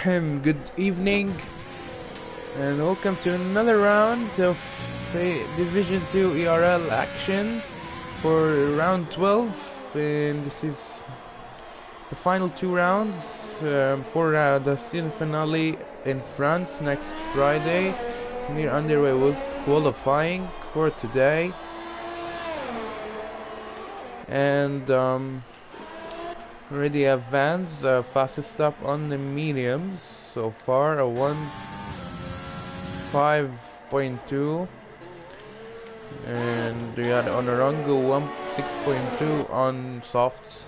Good evening and welcome to another round of Division 2 ERL action for round 12, and this is the final two rounds for the season finale in France next Friday. We're underway with qualifying for today, and already have Vans fastest up on the mediums so far, a 1:5.2, and we had Onorango 1:6.2 on softs.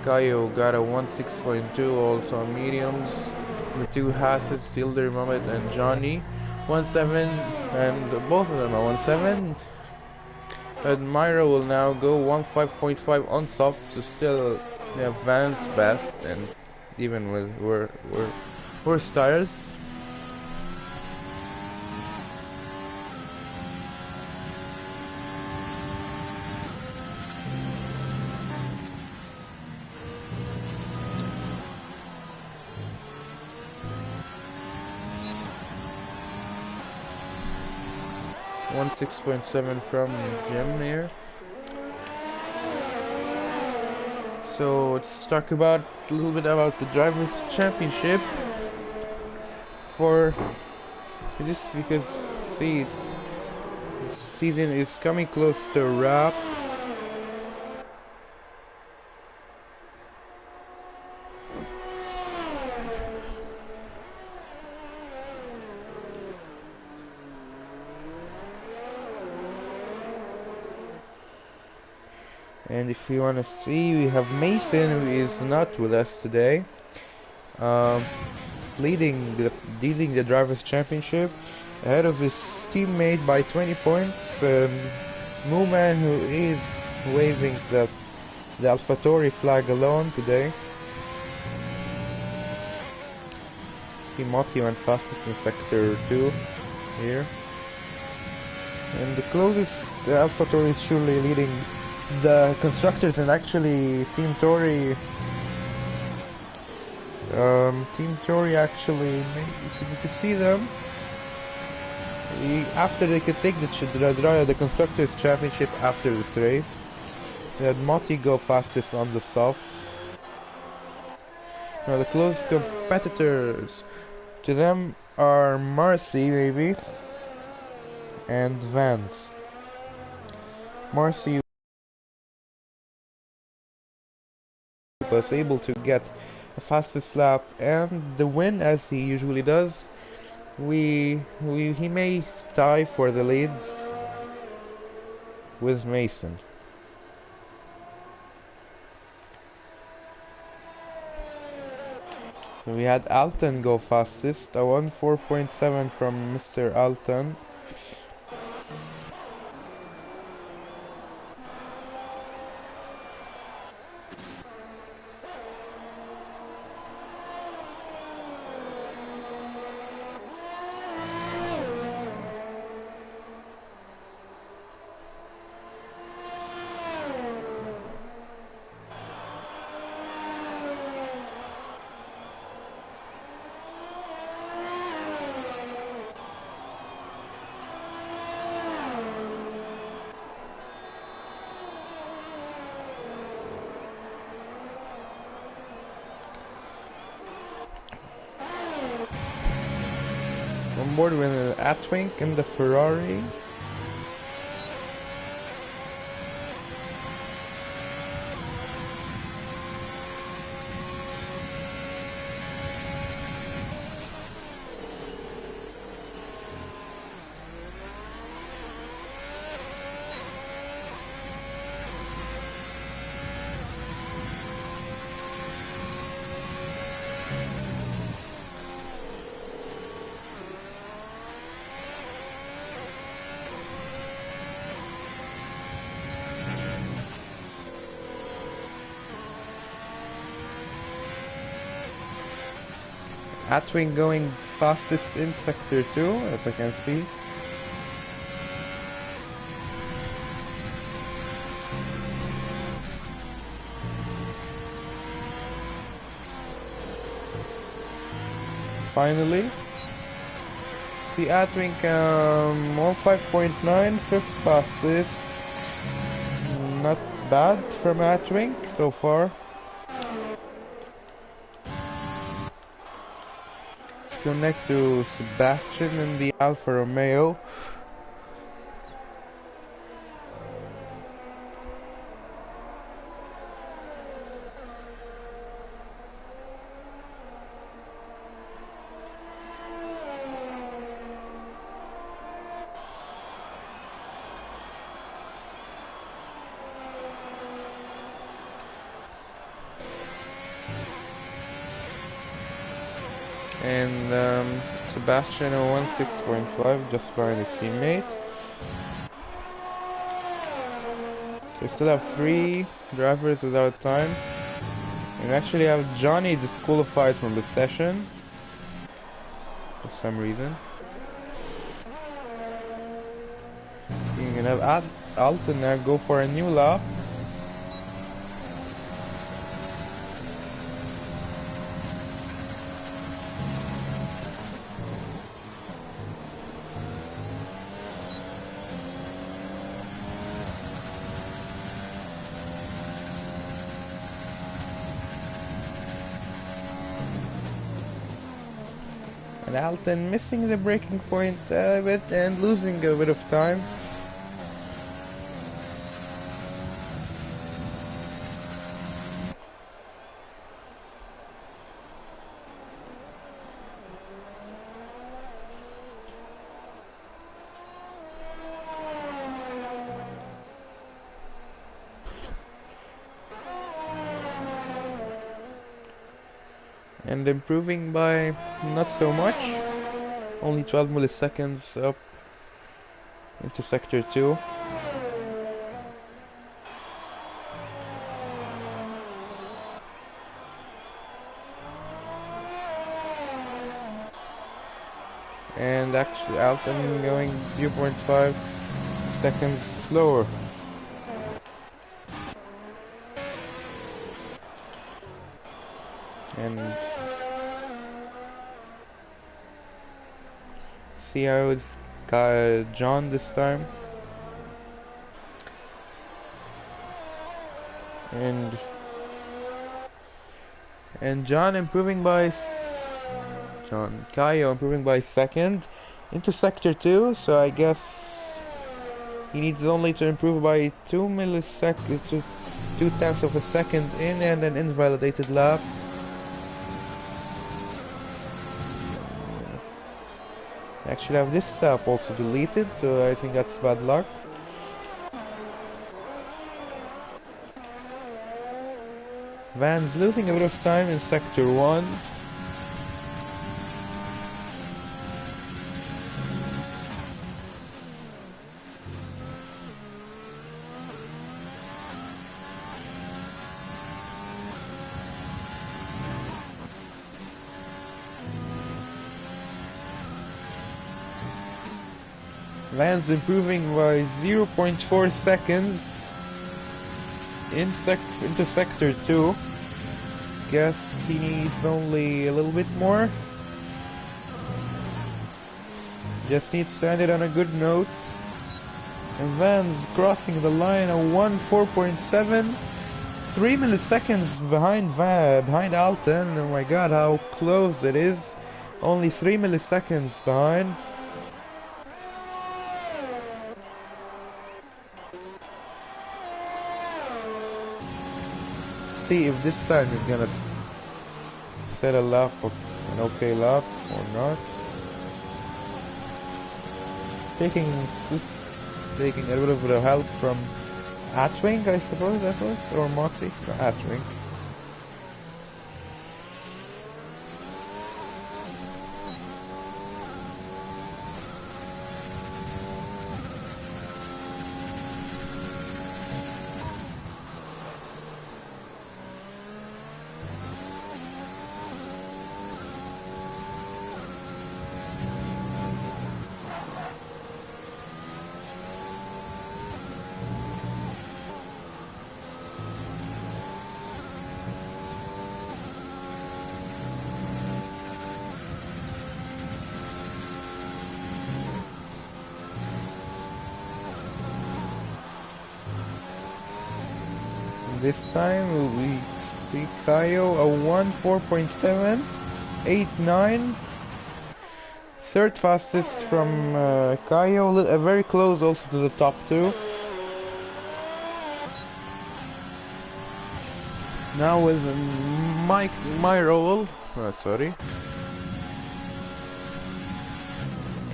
Kayo got a 1:6.2 also on mediums. The two Hasses, Tilder, Mohammed and Johnny 1:7, and both of them are 1:7. And Myra will now go 1:5.5 on soft, so still they have Vans best, and even with worse tires. One 6.7 from Jim here. So let's talk about a little bit about the Drivers' Championship. For just because see, the season is coming close to a wrap. And if you want to see, we have Mason, who is not with us today, leading the Drivers' Championship ahead of his teammate by 20 points. Mooman, who is waving the AlphaTauri flag alone today. See, Motti went fastest in Sector 2 here. And the closest, the AlphaTauri is surely leading the constructors, and actually Team Tori actually, you could see them after they could take the constructors championship after this race. They had Motti go fastest on the softs. Now the closest competitors to them are Marcy maybe and Vans. Marcy was able to get the fastest lap and the win, as he usually does. He may tie for the lead with Mason. So we had Alton go fastest, a 1:4.7 from Mr. Alton. On board with Atwink and the Ferrari. Atwing going fastest in Sector 2, as I can see. finally. See Atwink 15.9, fifth fastest. Not bad from Atwink so far. Let's connect to Sebastian in the Alfa Romeo. And Sebastian 16.5 just behind his teammate. So we still have 3 drivers without time. And we actually have Johnny disqualified from the session for some reason. You can have Alton now go for a new lap. And Alton missing the braking point a bit and losing a bit of time. And improving by not so much, only 12 milliseconds up into sector 2. And actually Alton going 0.5 seconds slower. And see how it got John this time. And John improving by Kaio improving by second into sector 2, so I guess he needs only to improve by 2 milliseconds to 2/10 of a second in and an invalidated lap. Actually have this step also deleted, so I think that's bad luck. Van's losing a bit of time in sector 1. Van's improving by 0.4 seconds into sector 2. Guess he needs only a little bit more. Just needs to end it on a good note. And Van's crossing the line at 1.4.7, 3 milliseconds behind Alton. Oh my god, how close it is! Only 3 milliseconds behind. See if this time he's gonna set a lap of an okay lap or not. Taking a little bit of help from Atwink, I suppose that was, or Moxie, no, Atwink. this time we see Kayo a 1:4.7, 8:9. Third fastest from Kayo, very close also to the top two. Now with my roll, sorry.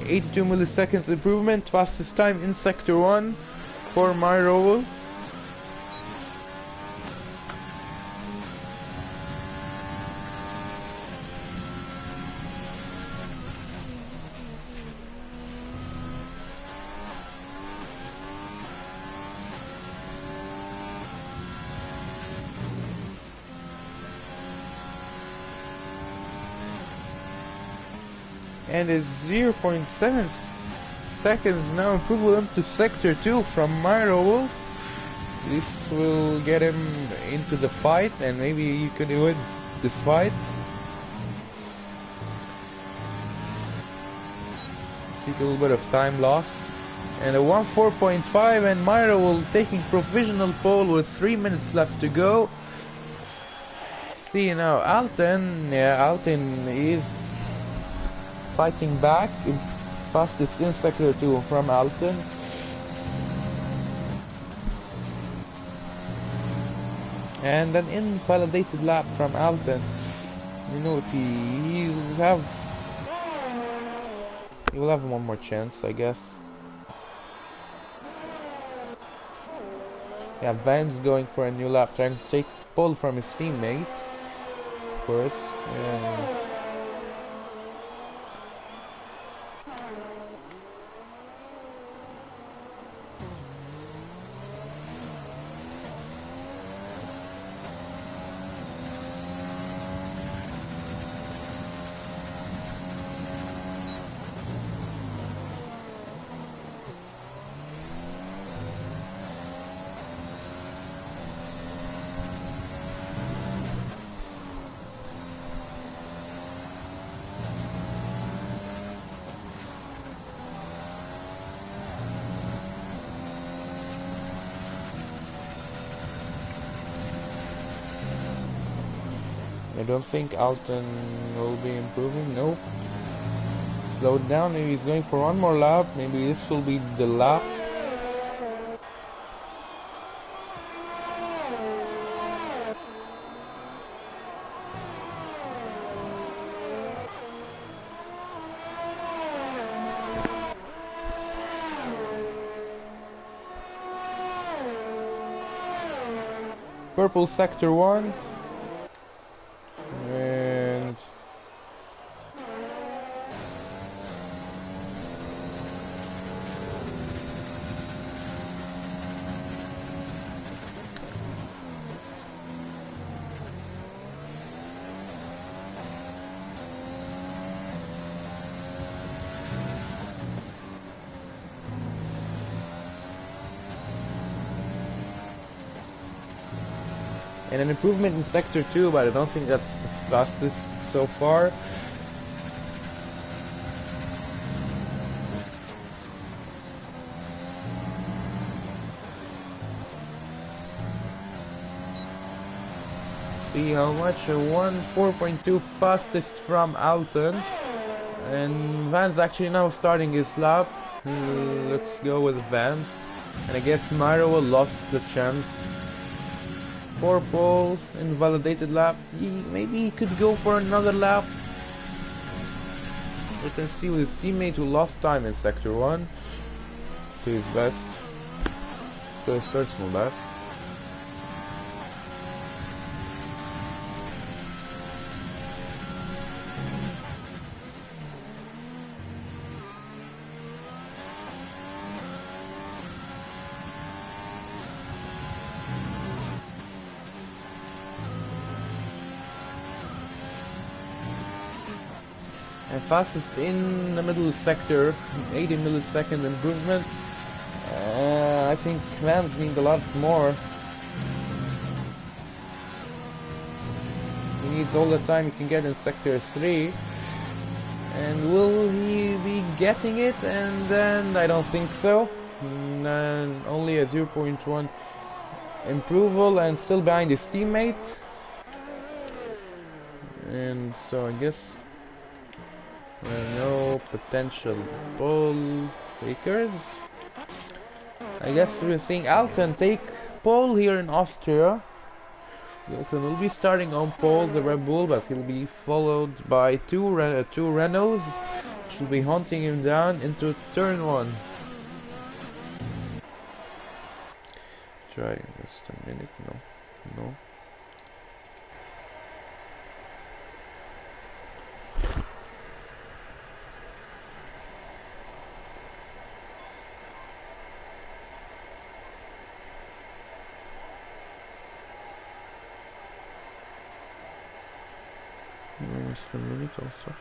82 milliseconds improvement, fastest time in Sector 1 for my roll. And is 0.7 seconds now equivalent to Sector 2 from Myro. This will get him into the fight, and maybe you could win this fight. Take a little bit of time lost. And a 1:4.5, and Myro will taking provisional pole with 3 minutes left to go. See now, Alton is fighting back. Fastest in Sector 2 from Alton. And an invalidated lap from Alton. You know, if he will have one more chance, I guess. Yeah, Van's going for a new lap, trying to take pole from his teammate. Of course. Yeah. I don't think Alton will be improving. Nope. Slowed down. Maybe he's going for one more lap. Maybe this will be the lap. Purple Sector 1. And an improvement in Sector 2, but I don't think that's fastest so far. See how much, a 1:4.2 fastest from Alton. And Van's actually now starting his lap. Let's go with Vans. And I guess Myro lost the chance. Pole, invalidated lap. Maybe he could go for another lap. We can see with his teammate who lost time in Sector 1 to his best, to his personal best. And fastest in the middle sector, 80 millisecond improvement. I think Vans need a lot more. He needs all the time he can get in Sector 3. And will he be getting it? And then I don't think so. And only a 0.1 approval and still behind his teammate. And so I guess no potential pole takers. I guess we're seeing Alton take pole here in Austria. Alton will be starting on pole, the Red Bull, but he'll be followed by two Renaults, which will be hunting him down into turn 1. Try just a minute, no. Just a minute also.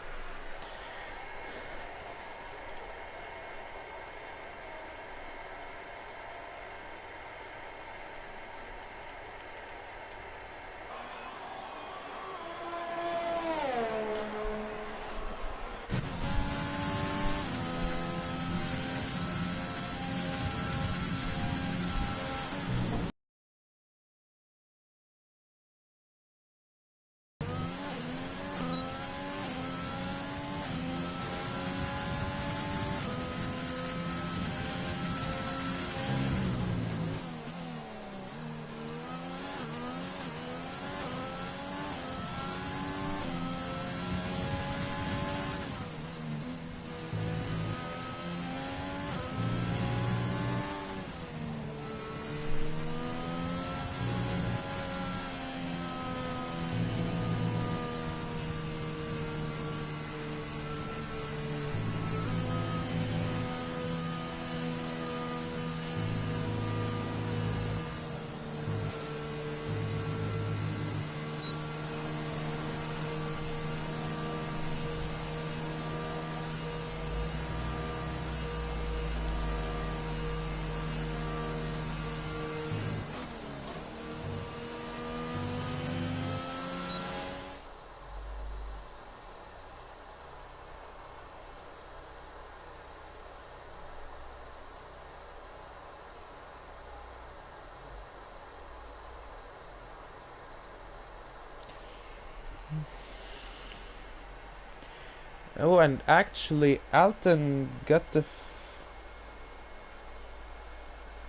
Oh, and actually Alton got the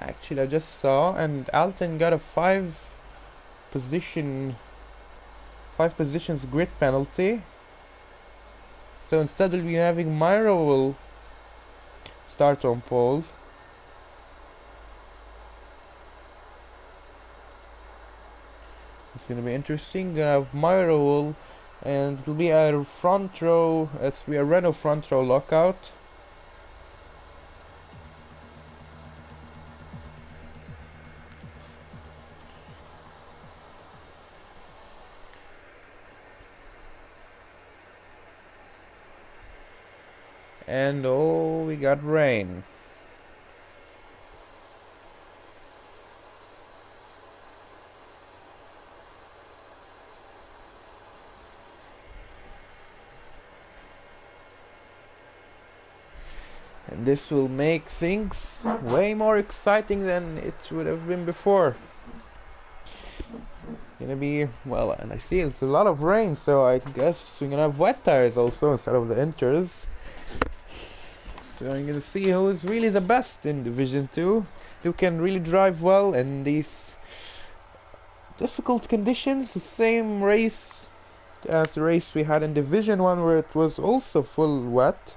actually I just saw, and Alton got a 5 positions grid penalty. So instead we'll be having Myro will start on pole. It's gonna be interesting. Gonna have Myro, and it'll be a front row. It's be a Renault front row lockout. And oh, we got rain. And this will make things way more exciting than it would have been before. Gonna be, well, and I see it's a lot of rain, so I guess we're gonna have wet tires also instead of the inters. So I'm gonna see who is really the best in Division 2, who can really drive well in these difficult conditions. The same race as the race we had in Division 1, where it was also full wet.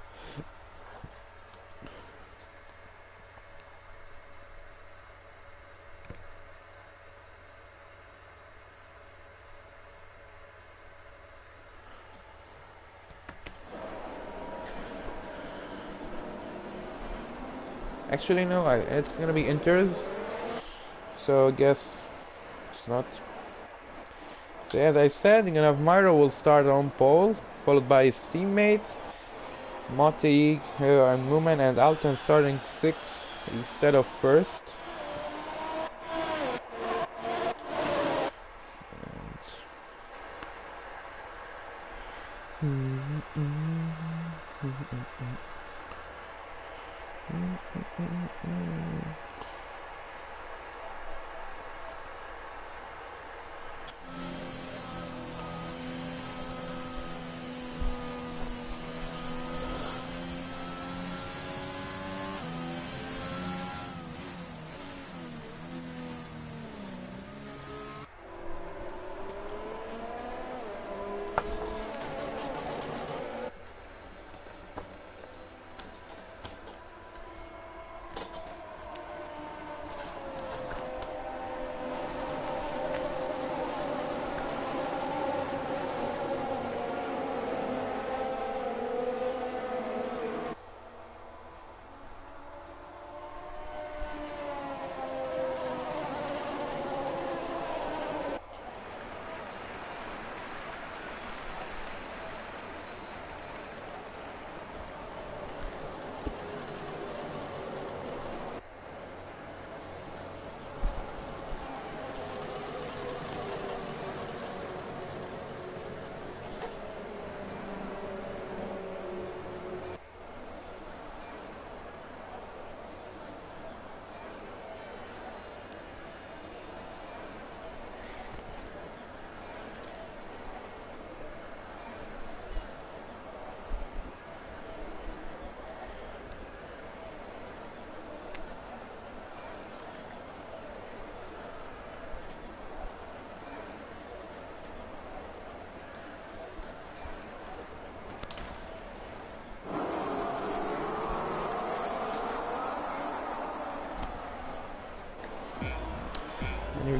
Actually, no, it's gonna be inters, so I guess it's not. So as I said, you're gonna have Myro will start on pole, followed by his teammate Mati and Mooman, and Alton starting 6th instead of 1st.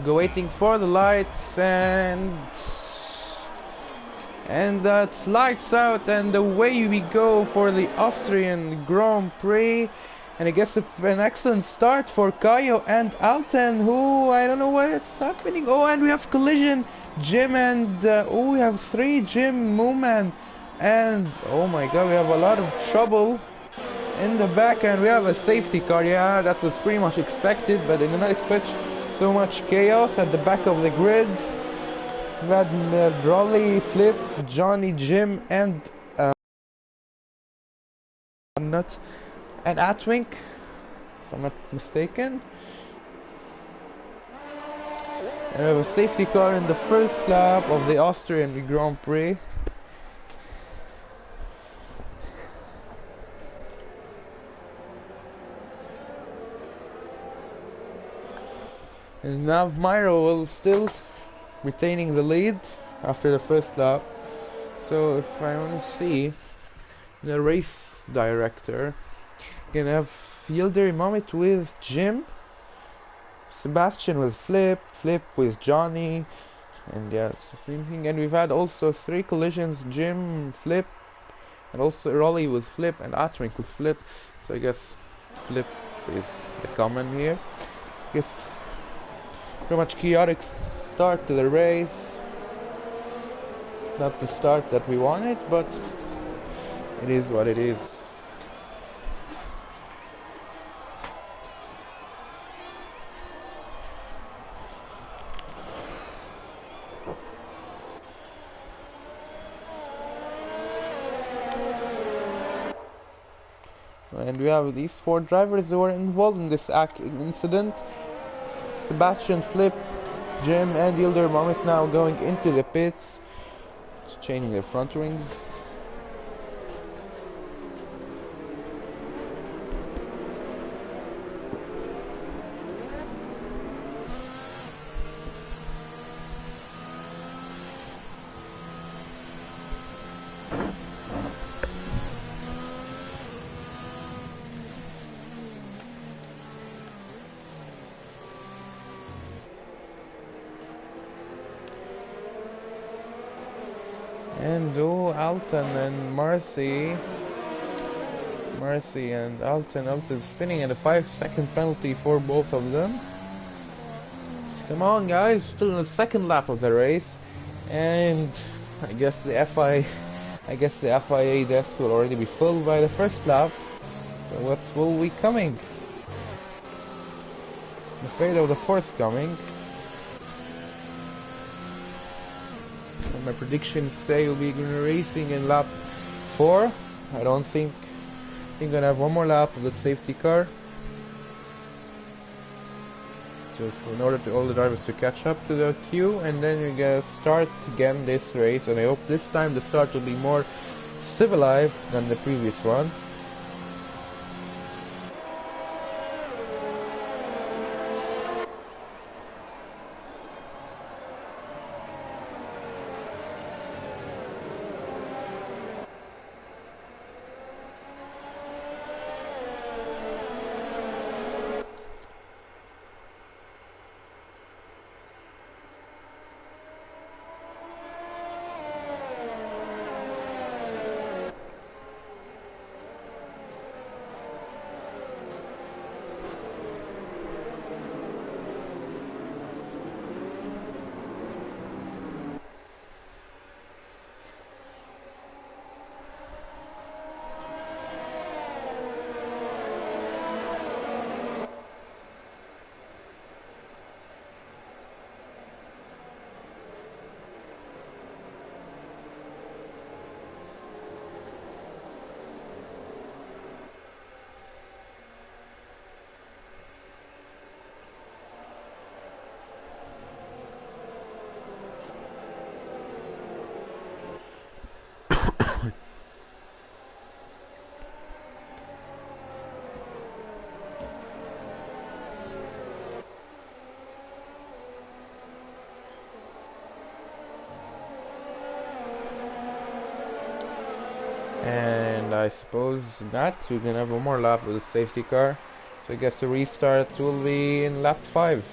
We're waiting for the lights, and that's lights out, and away we go for the Austrian Grand Prix. And I guess an excellent start for Kayo and Alten, who I don't know what's happening. Oh, and we have collision, Jim, and oh, we have 3 Jim, Mooman, and oh my god, we have a lot of trouble in the back, and we have a safety car. Yeah, that was pretty much expected, but I did not expect so much chaos at the back of the grid. We had Rolly, Flip, Johnny, Jim, and Atwink, if I'm not mistaken. And we have a safety car in the first lap of the Austrian Grand Prix. And now Myro will still retaining the lead after the first lap. So if I want to see the race director, you're gonna have Yildirim Moment with Jim, Sebastian with Flip, Flip with Johnny, and yeah, it's the same thing. And we've had also 3 collisions, Jim, Flip, and also Rolly with Flip, and Atwink with Flip. So I guess Flip is the common here. I guess pretty much chaotic start to the race. Not the start that we wanted, but it is what it is. And we have these 4 drivers who were involved in this incident. Sebastian, Flip, Jim, and Yildirim Moment now going into the pits, changing their front wings. And oh, Alten and Marcy and Alten spinning, and a 5-second penalty for both of them. Come on guys, still in the second lap of the race, and I guess the FIA desk will already be full by the first lap. So what will be coming? I'm afraid of the fourth coming. And my predictions say we'll be racing in lap 4. I don't think we're gonna have one more lap of the safety car. So in order to all the drivers to catch up to the queue, and then we're gonna start again this race, and I hope this time the start will be more civilized than the previous one. And I suppose not, we're gonna have one more lap with the safety car. So I guess the restart will be in lap 5.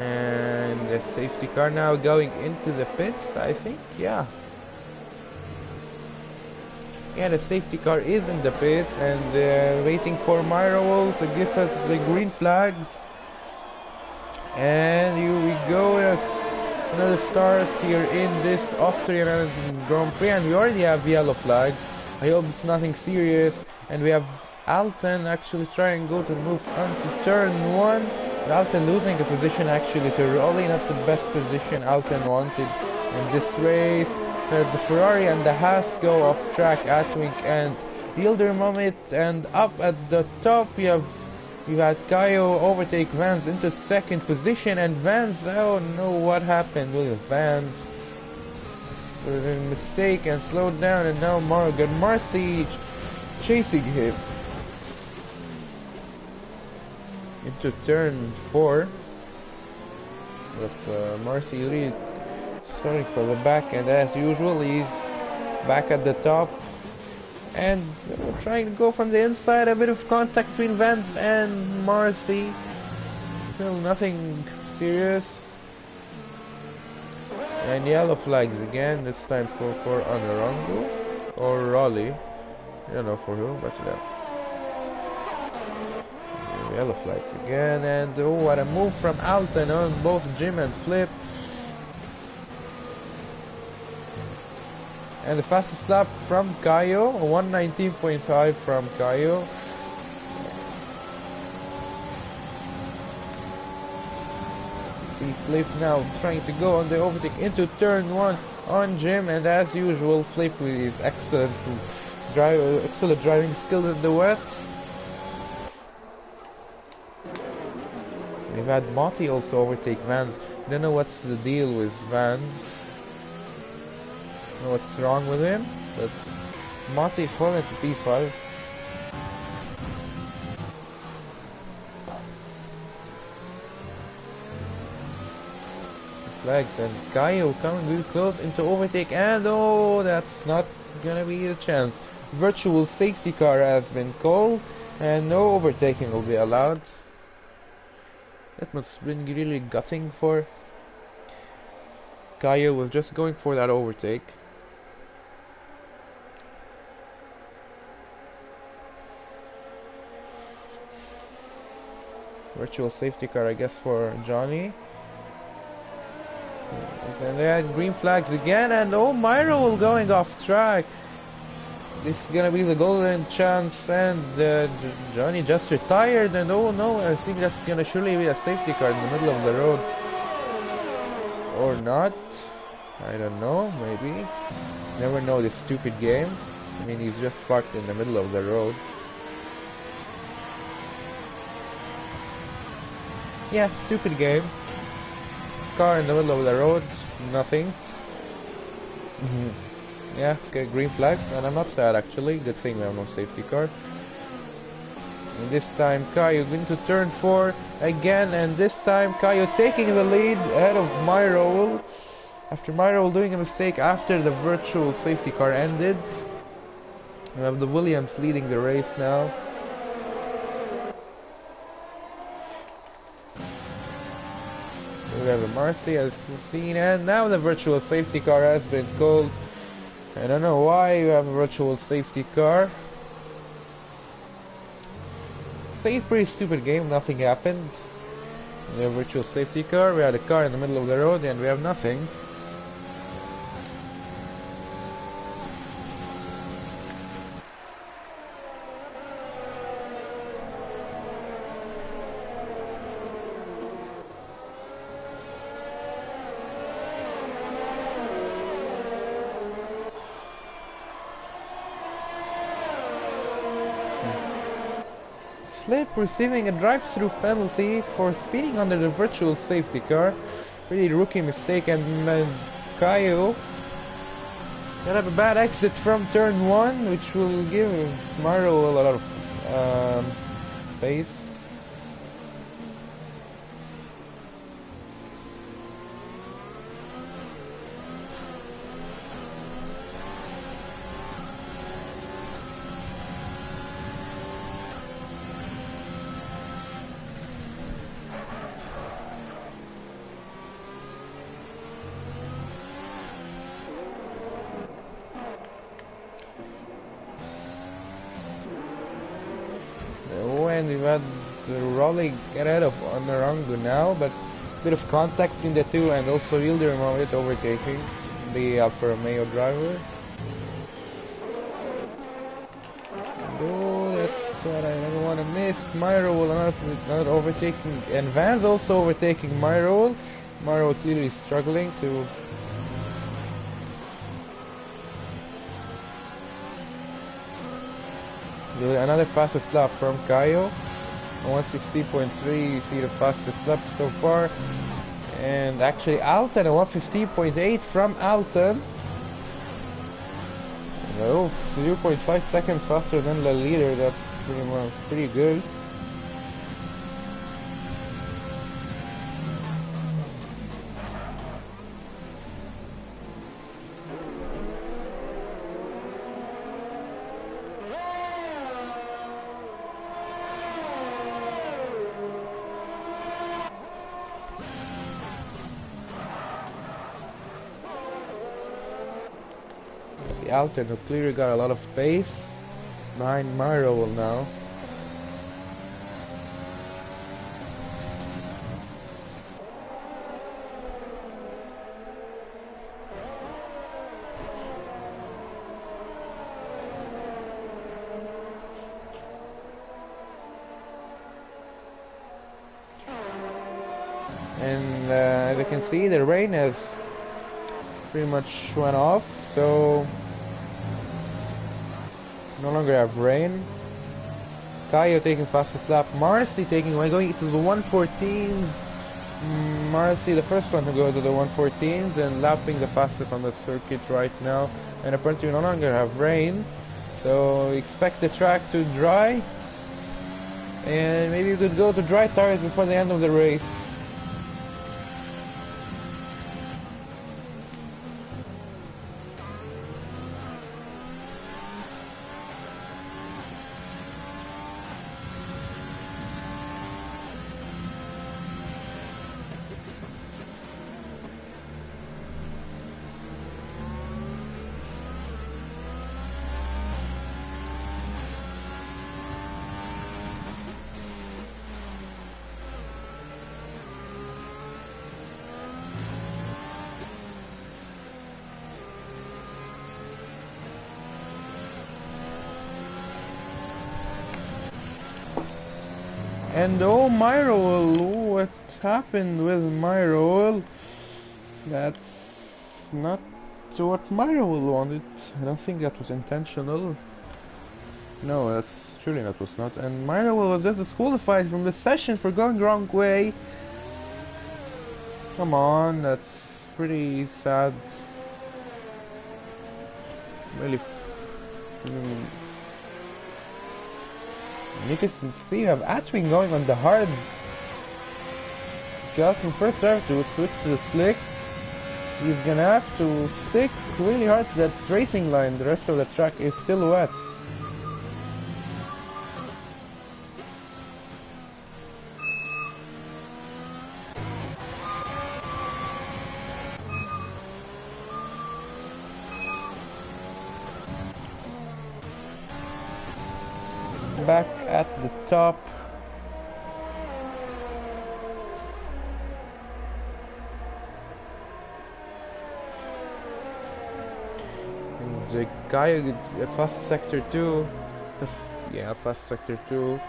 And the safety car now going into the pits, I think, yeah. Yeah, the safety car is in the pits and waiting for Myrowell to give us the green flags. And here we go, yes, another start here in this Austrian Grand Prix, and we already have yellow flags. I hope it's nothing serious. And we have Alton actually trying to go to move on to turn 1. Alton losing a position actually to Raleigh, not the best position Alton wanted in this race. The Ferrari and the Haas go off track at Wink and Yildirim Moment, and up at the top you had Kayo overtake Vance into second position, and Vance, oh no, what happened with Vance? So a mistake and slowed down, and now Marcy chasing him into turn 4. But Marcy really starting for the back, and as usual he's back at the top and trying to go from the inside. A bit of contact between Vance and Marcy, still nothing serious, and yellow flags again, this time for 1Round or Raleigh, I don't know for who, but yeah. Yellow flags again, and oh, what a move from Alton on both Jim and Flip. And the fastest lap from Kayo, 119.5 from Kayo. See Flip now trying to go on the overtake into turn 1 on Jim, and as usual Flip with his excellent driving skills in the wet. We've had Monty also overtake Vance. Don't know what's the deal with Vance. Don't know what's wrong with him, but Monty fallen to P5. Flags, and Kayo coming really close into overtake, and oh, that's not gonna be a chance. Virtual safety car has been called, and no overtaking will be allowed. That must have been really gutting for Kayo. Was just going for that overtake. Virtual safety car, I guess, for Johnny. And they had green flags again, and oh, Myro going off track. This is gonna be the golden chance, and Johnny just retired, and oh no, I think that's gonna surely be a safety car in the middle of the road. Or not. I don't know, maybe. Never know this stupid game. I mean, he's just parked in the middle of the road. Yeah, stupid game. Car in the middle of the road, nothing. Yeah, okay, green flags, and I'm not sad actually. Good thing we have no safety car. And this time Kayo into turn 4 again, and this time Kayo taking the lead ahead of Myro. After Myro doing a mistake after the virtual safety car ended. We have the Williams leading the race now. We have the Marcy as seen, and now the virtual safety car has been called. I don't know why you have a virtual safety car. It's a pretty stupid game, nothing happened. We have a virtual safety car, we had a car in the middle of the road, and we have nothing. Flip receiving a drive-through penalty for speeding under the virtual safety car. Pretty rookie mistake, and Kayo gonna have a bad exit from turn 1, which will give Mario a lot of space. probably get ahead of 1Round now, but a bit of contact between the two, and also Yildirim Mohammed overtaking the Alfa Romeo driver. Oh, that's what I don't want to miss. Myro will not overtaking, and Van's also overtaking Myro. Myro clearly struggling to. Another fastest lap from Kayo. 160.3, you see the fastest lap so far. And actually Alton, 150.8 from Alton. Oh, 0.5 seconds faster than the leader. That's pretty good. See Alton, who clearly got a lot of pace behind Myro now. And as you can see, the rain has pretty much went off, so no longer have rain. Kayo taking fastest lap. Marcy going into the 114s. Marcy, the first one to go to the 114s and lapping the fastest on the circuit right now. And apparently we no longer have rain, so expect the track to dry. And maybe we could go to dry tires before the end of the race. And oh, Myro, what happened with Myro? That's not what Myro wanted. I don't think that was intentional. No, that's surely that was not. And Myro was just disqualified from the session for going the wrong way. Come on, that's pretty sad. Really. You can see you have Atwin going on the hards. Got from first drive to switch to the slicks. He's gonna have to stick really hard to that racing line. The rest of the track is still wet. Back at the top. And the guy fast sector 2. Yeah, fast sector 2.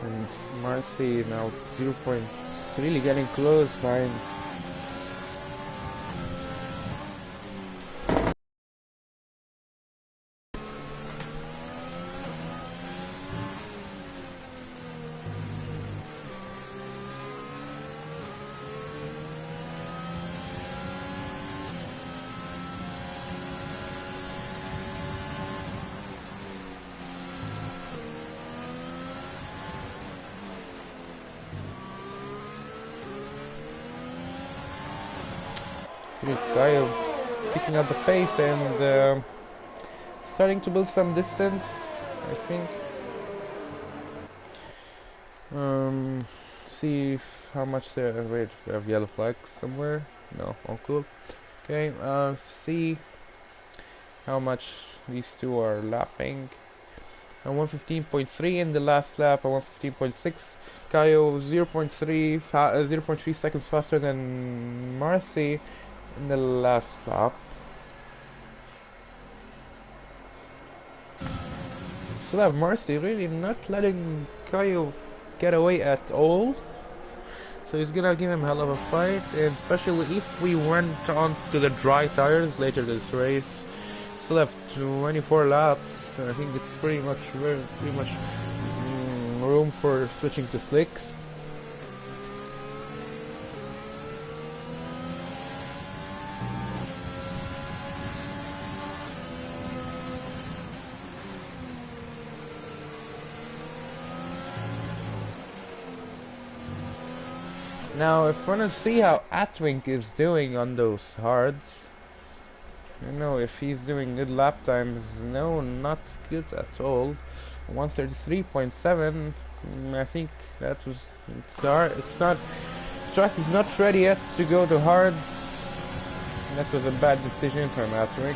And Marcy now 0. It's really getting close, man. Kaio picking up the pace and starting to build some distance, I think. See how much there. Wait, we have yellow flags somewhere. No, all cool. Okay, see how much these two are lapping. And 115.3 in the last lap, and 115.6. Kaio 0.3 seconds faster than Marcy in the last lap. So that Marcy really not letting Kaio get away at all. So he's gonna give him a hell of a fight, and especially if we went on to the dry tires later this race. Still have 24 laps. I think it's pretty much room for switching to slicks. Now, if we wanna see how Atwink is doing on those hards. I know if he's doing good lap times. No, not good at all. 133.7. I think that was it's not track is not ready yet to go to hards. That was a bad decision from Atwink.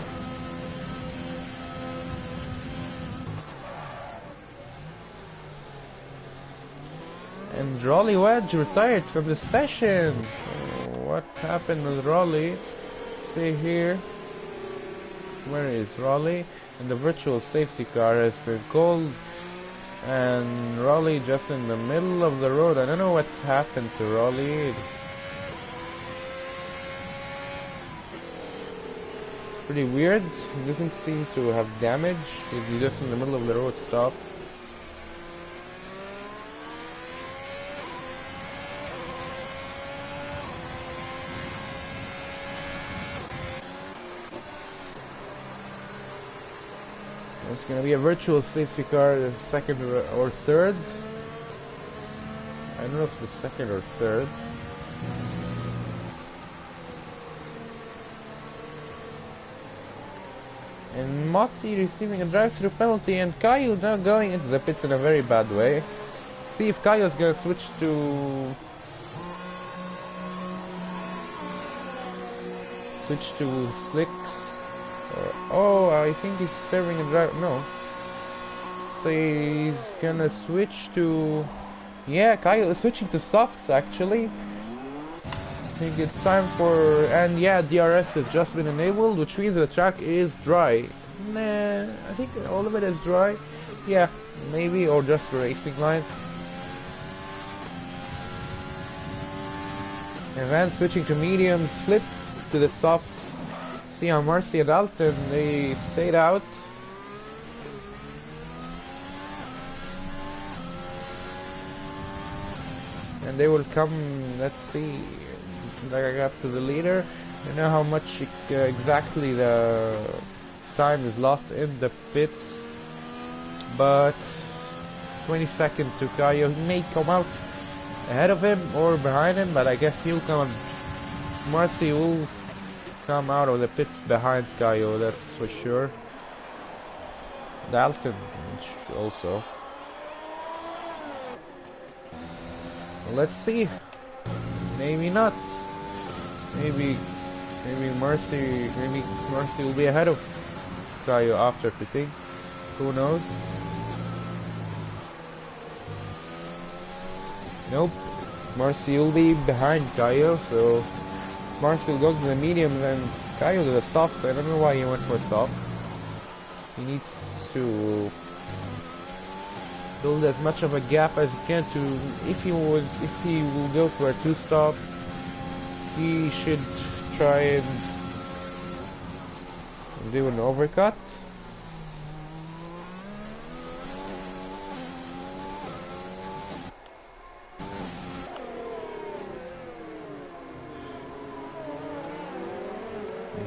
And Raleigh Wedge retired from the session. What happened with Raleigh? See here. Where is Raleigh? And the virtual safety car has been called. And Raleigh just in the middle of the road. I don't know what's happened to Raleigh. Pretty weird. He doesn't seem to have damage. He's just in the middle of the road stop. It's gonna be a virtual safety car, second or third. I don't know if it's second or third. And Motti receiving a drive-through penalty, and Kaio now going into the pits in a very bad way. See if Kaio's gonna switch to slicks. Oh, I think he's serving a drive. No. So he's gonna switch to. Yeah, Kaio is switching to softs actually. I think it's time for. And yeah, DRS has just been enabled, which means the track is dry. Nah, I think all of it is dry. Yeah, maybe, or just the racing line. And then switching to mediums, flip to the softs. See how Marcy and Alton, they stayed out. And they will come, let's see, back up to the leader. I know how much exactly the time is lost in the pits. But 20 seconds to Kaio. He may come out ahead of him or behind him, but I guess he'll come. Marcy will come out of the pits behind Kaio, that's for sure. Dalton also. Let's see. Maybe not. Maybe Marcy will be ahead of Kaio after pitting. Who knows? Nope. Marcy will be behind Kaio, so Marcy will go to the mediums and Kaio to the softs. I don't know why he went for softs. He needs to build as much of a gap as he can to. If he will go for a two-stop, he should try and do an overcut.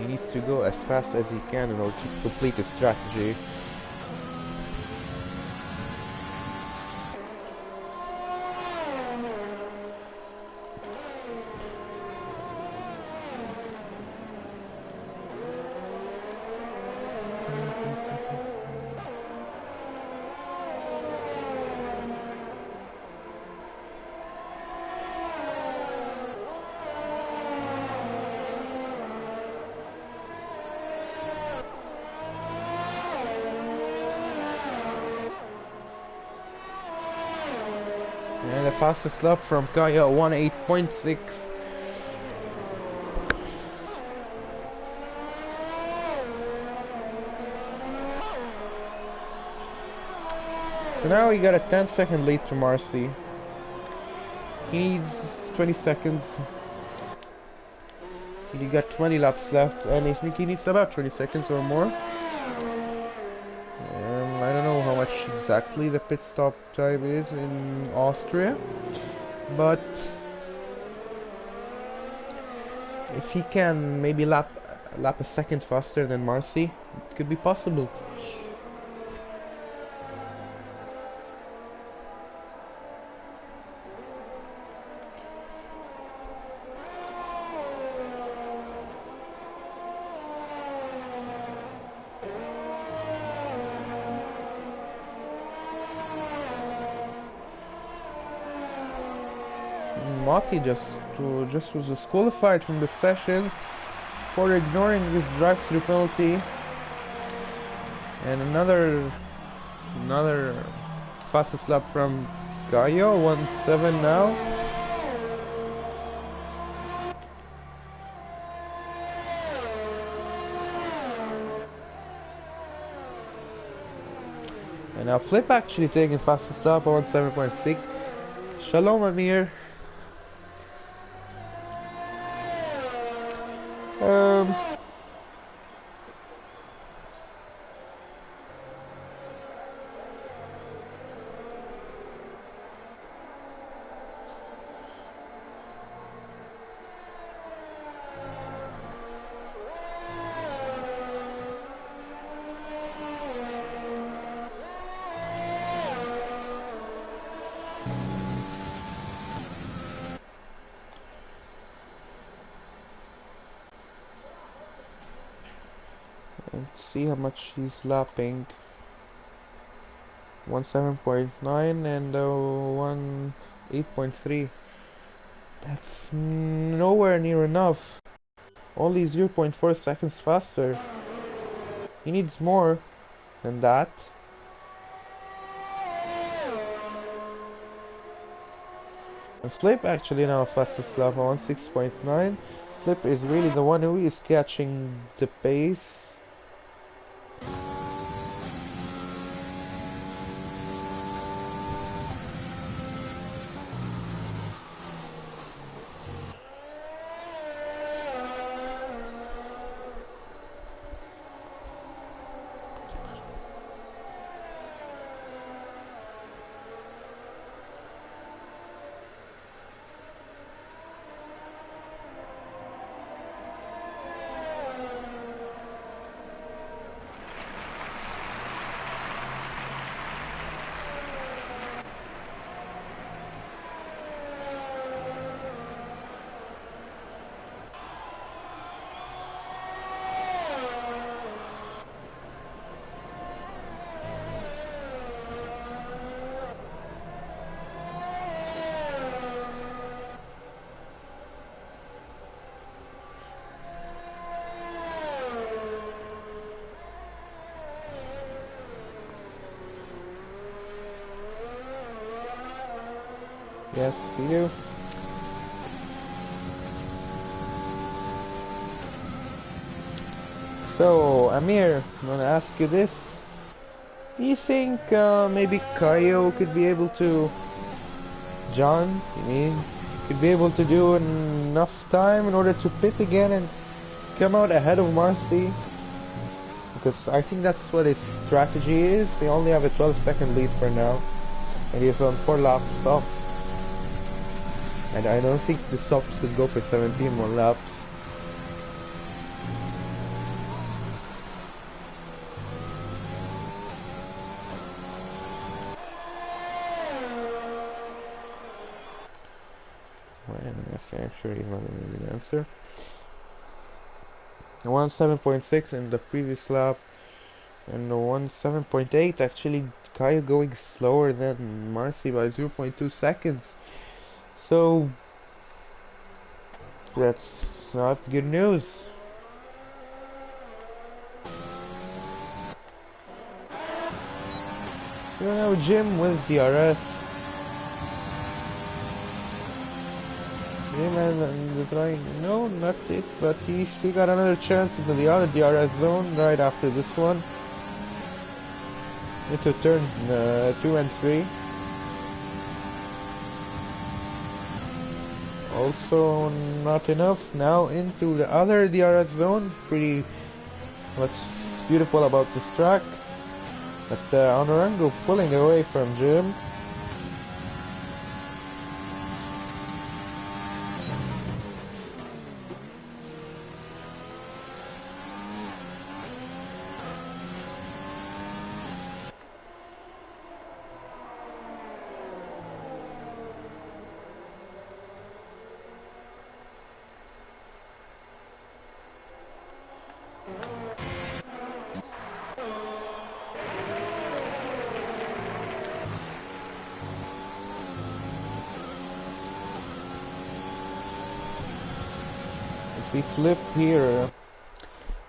He needs to go as fast as he can in order to complete his strategy. And the fastest lap from Kaya, 1:08.6. So now we got a 10-second lead to Marcy. He needs 20 seconds. He got 20 laps left, and I think he needs about 20 seconds or more. I don't know how much exactly the pit stop time is in Austria, but if he can maybe lap a second faster than Marcy, it could be possible. Mati just was disqualified from the session for ignoring his drive-through penalty, and another fastest lap from Gaio, 1:07 now. And now Flip actually taking fastest lap, 1:07.6. Shalom Amir. Let's see how much he's lapping. 1:07.9 and 1:08.3. That's nowhere near enough. Only 0.4 seconds faster. He needs more than that. And Flip actually now fastest lap, 1:06.9. Flip is really the one who is catching the pace. Yes, see you. So, Amir, I'm gonna ask you this. Do you think maybe Kaio could be able to... John, you mean? Could be able to do enough time in order to pit again and come out ahead of Marcy? Because I think that's what his strategy is. They only have a 12-second lead for now. And he's on 4 lap softs. And I don't think the softs could go for 17 more laps. I'm sure he's not going to give an answer. 1:07.6 in the previous lap, and 1:07.8. Actually, Kaya going slower than Marcy by 0.2 seconds. So that's not good news. You know, Jim with DRS. Him and the trying. No, not it. But he still got another chance into the other DRS zone right after this one. Into turn 2 and 3. Also not enough. Now into the other DRS zone. Pretty what's beautiful about this track. But 1Round pulling away from Jim. See Flip here.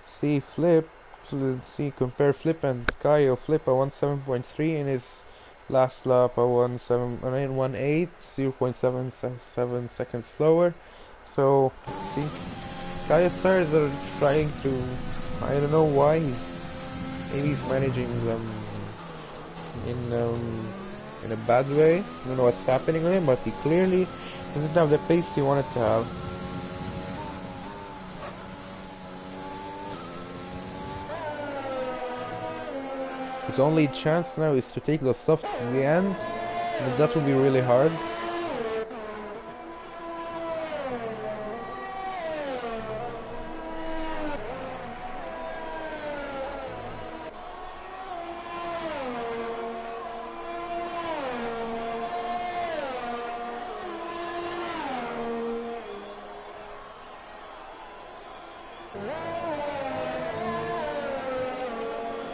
See Flip. Let's see, compare Flip and Kaio. Flip a 1.7.3 in his last lap, a 1.18, 0.77 seconds slower. So I think Kaio stars are trying to. I don't know why maybe he's managing them in a bad way. I don't know what's happening with him, but he clearly doesn't have the pace he wanted to have. His only chance now is to take the softs in the end, but that will be really hard.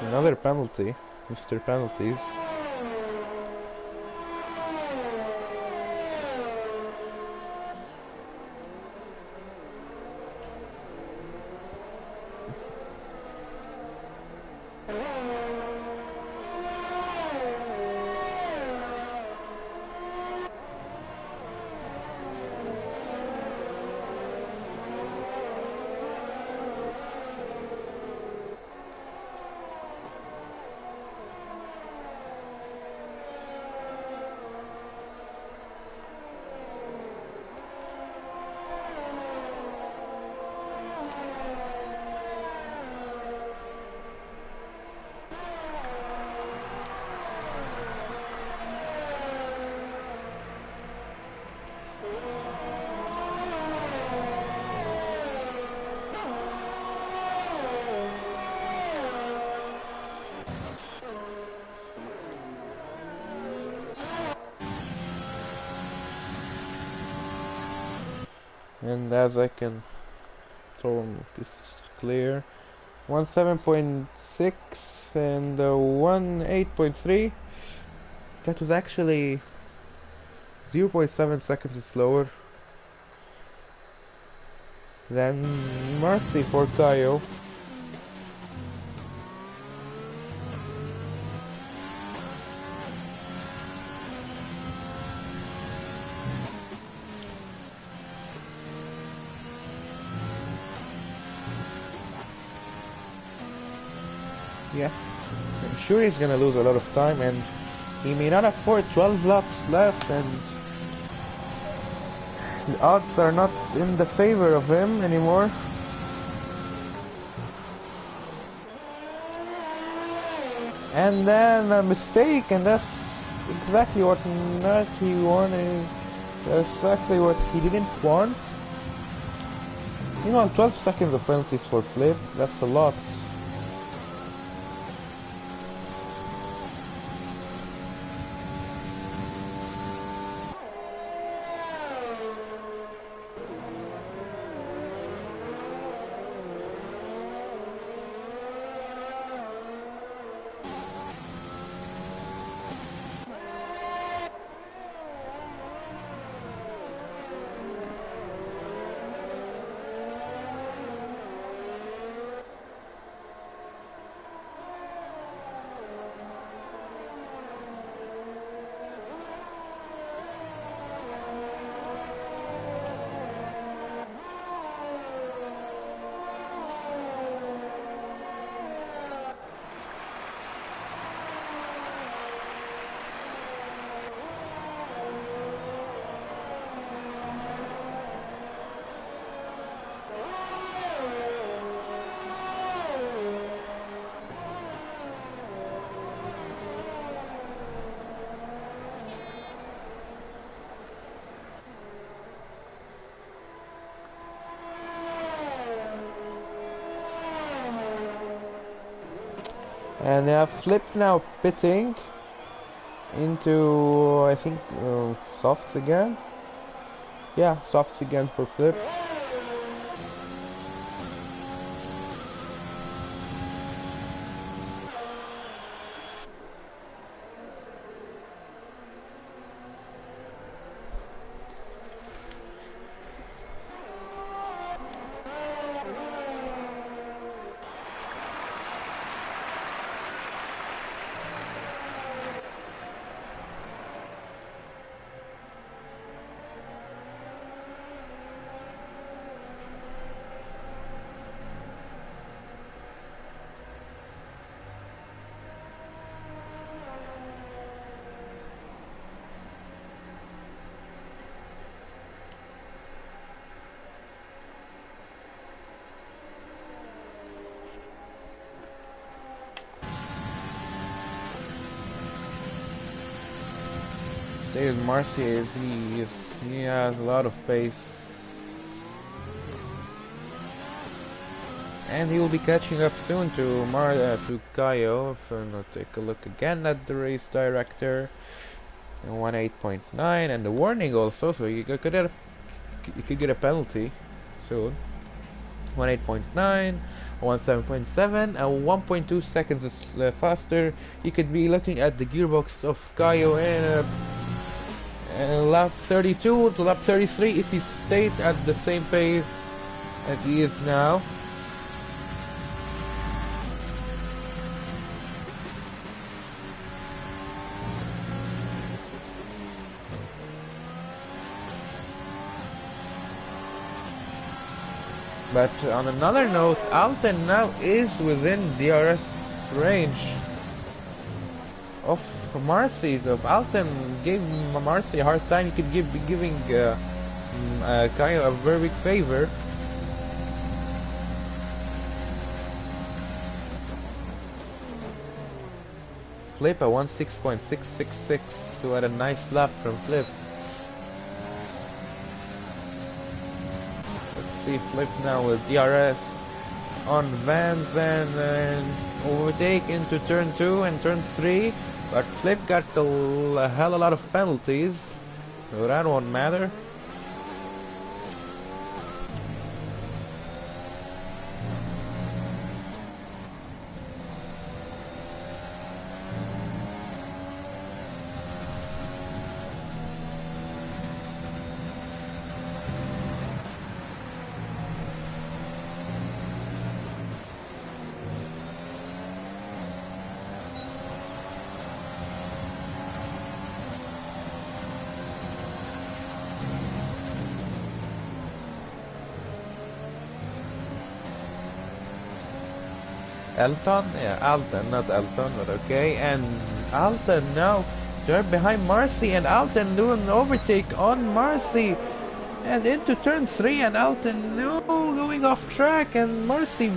Another penalty, Mr. Penalties. And as I can tell, this is clear. 1.7.6 and 1.8.3. That was actually 0.7 seconds slower than Mercy for Kaio. Yeah, I'm sure he's gonna lose a lot of time, and he may not afford 12 laps left, and the odds are not in the favor of him anymore. And then a mistake, and that's exactly what not he wanted. That's exactly what he didn't want. You know, 12 seconds of penalties for Flip, that's a lot. And they have Flip now pitting into, I think, softs again. Yeah, softs again for Flip. David Marcy he has a lot of pace, and he will be catching up soon to Kayo. If we're gonna take a look again at the race director, and 1.8.9, and the warning also, so you could get a penalty soon. 1.8.9, 1.7.7, and 1.2 seconds is faster. You could be looking at the gearbox of Kayo in lap 32 to lap 33 if he stayed at the same pace as he is now. But on another note, Alten now is within DRS range of Marcy. If Alten gave Marcy a hard time, he could be giving Kayo a very big favor. Flip a 16.666, who had a nice lap from Flip. Let's see Flip now with DRS on Vans and overtake into turn 2 and turn 3. But Flip got a hell of a lot of penalties, so that won't matter. Elton? Yeah, Alton, not Elton, but okay. And Alton now right behind Marcy, and Alton doing an overtake on Marcy. And into turn 3, and Alton going off track, and Marcy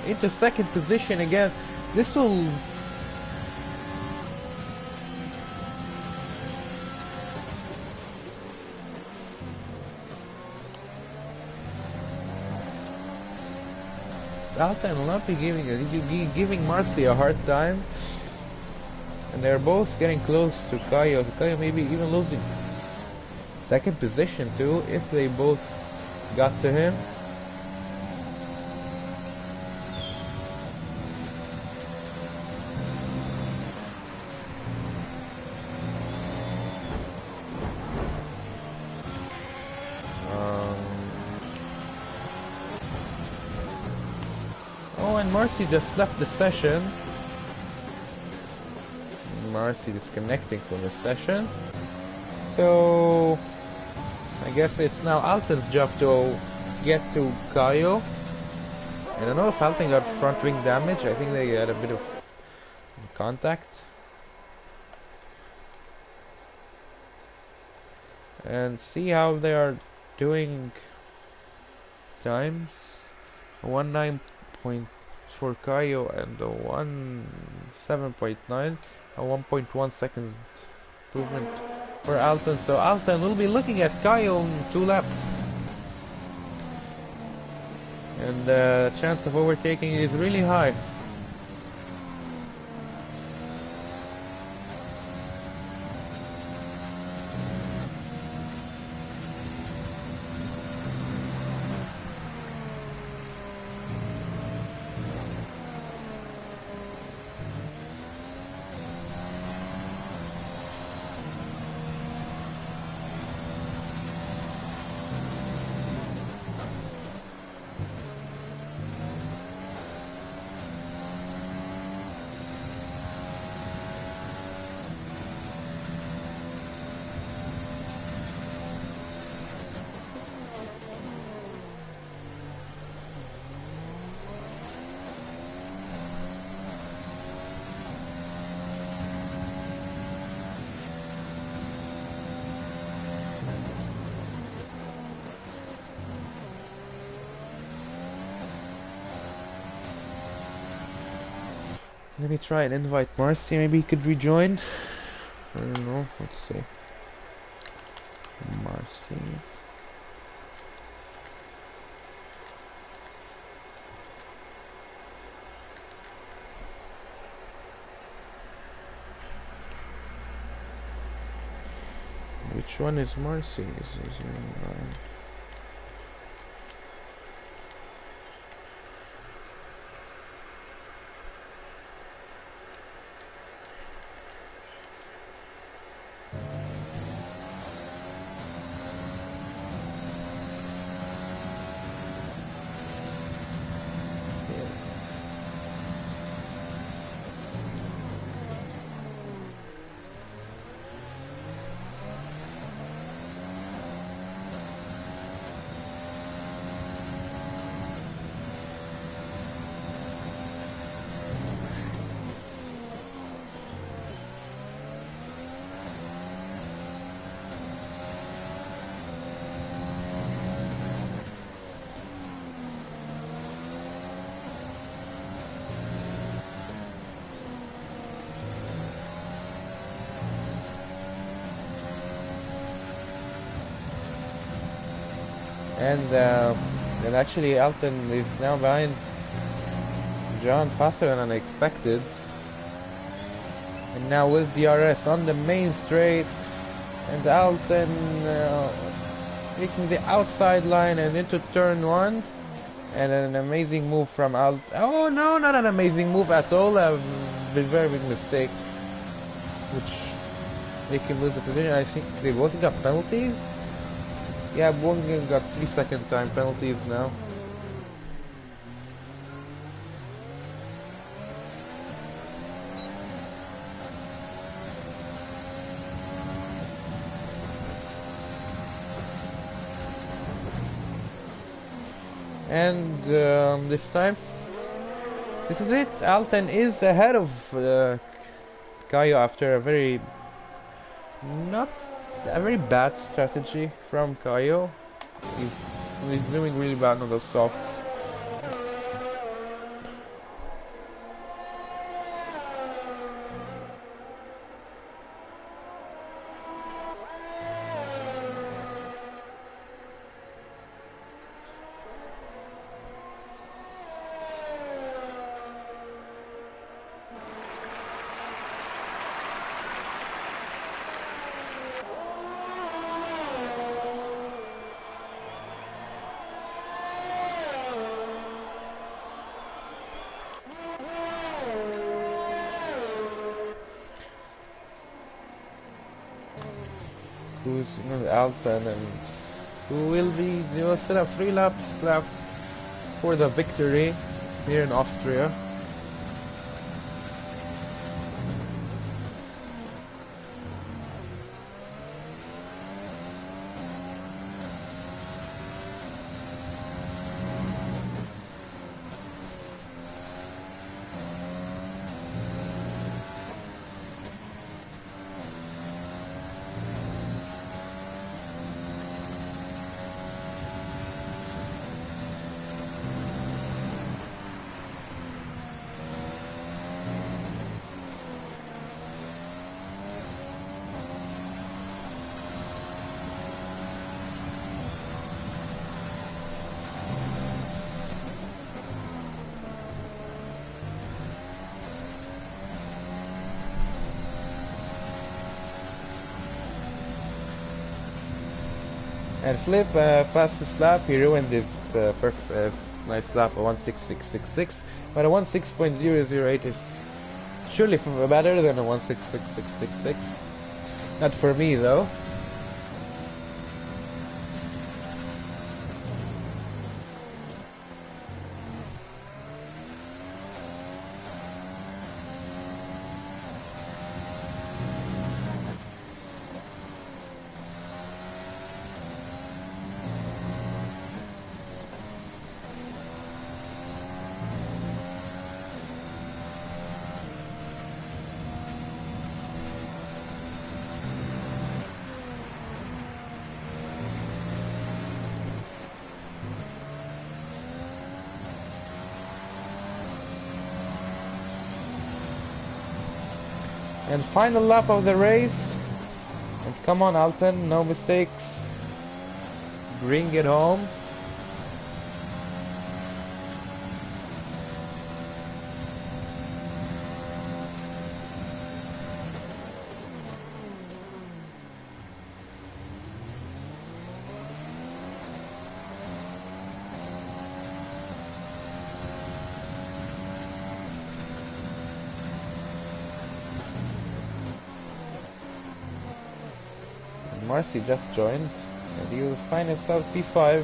into second position again. This will... Alton will not be giving Marcy a hard time, and they're both getting close to Kayo. Kayo maybe even losing second position too if they both got to him. Oh, and Marcy just left the session. Marcy disconnecting from the session. So I guess it's now Alton's job to get to Kayo. I don't know if Alton got front wing damage. I think they had a bit of contact. And see how they are doing times. 19 for Kayo and 17.9, a 1.1 seconds improvement for Alton. So Alton will be looking at Kayo in 2 laps, and the chance of overtaking is really high. Let me try and invite Marcy. Maybe he could rejoin. I don't know. Let's see. Marcy. Which one is Marcy? Is and actually Alton is now behind John faster than I expected. And now with DRS on the main straight, and Alton taking the outside line and into turn 1, and an amazing move from Alton. Oh no, not an amazing move at all, a very big mistake, which make him lose the position. I think they both got penalties. Yeah, both of them got 3-second time penalties now. And this time, this is it. Alton is ahead of Caio after a very bad strategy from Caio. He's doing really bad on those softs. Who's Alton, and who will be, there will still have 3 laps left for the victory here in Austria. And Flip, fastest lap, he ruined his nice lap of 16666, but a 16.008 is surely better than a 166666. Not for me though. And final lap of the race. And come on, Alton, no mistakes. Bring it home. Marcy just joined, and you find himself P5.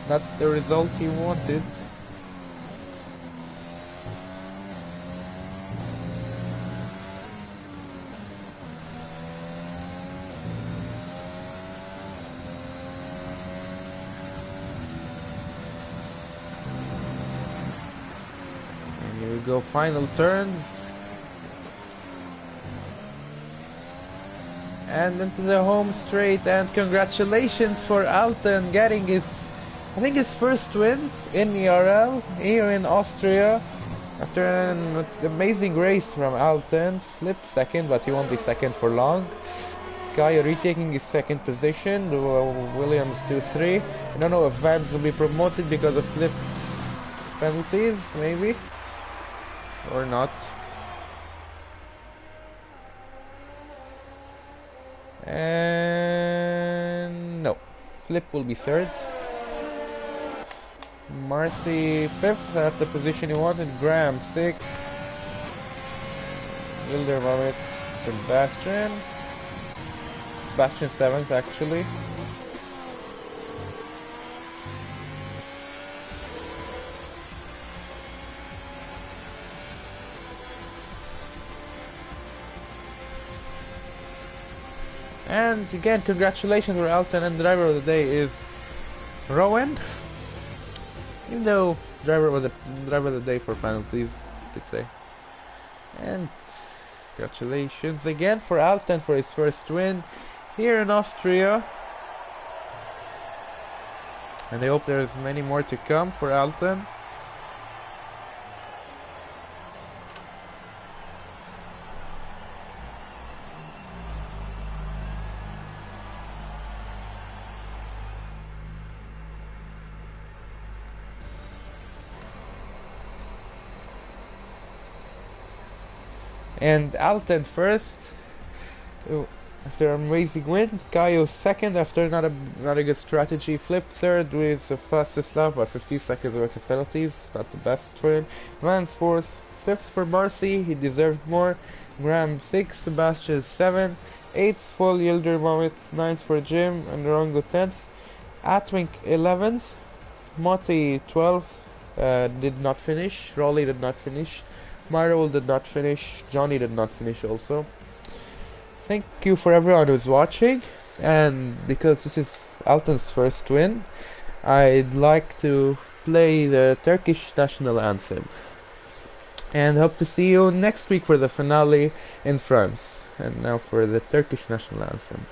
Not the result he wanted. And here we go, final turns. And into the home straight, and congratulations for Alton getting his, I think his first win in ERL here in Austria after an amazing race from Alton. Flipped second, but he won't be second for long. Gaio retaking his second position, Williams 2-3. I don't know if Vance will be promoted because of flipped penalties, maybe, or not. And no, Flip will be third. Marcy fifth at the position he wanted. Graham sixth. Wilder Mohammed, Sebastian seventh actually. And again, congratulations for Alton, and the driver of the day is Rowan. Even though driver of the day for penalties, you could say. And congratulations again for Alton for his first win here in Austria. And I hope there's many more to come for Alton. And Alton first after an amazing win. Gaio second after not a good strategy. Flip third with the fastest lap by 50 seconds worth of penalties. Not the best for him. Vance fourth. Fifth for Marcy, he deserved more. Graham sixth. Sebastian 7. 8th for Yildir Mohammed. 9th for Jim. And Rongo 10th. Atwink 11th. Moti 12th. Did not finish. Raleigh did not finish. Marvel did not finish. Johnny did not finish also. Thank you for everyone who's watching, and because this is Alton's first win, I'd like to play the Turkish national anthem. And hope to see you next week for the finale in France. And now for the Turkish national anthem.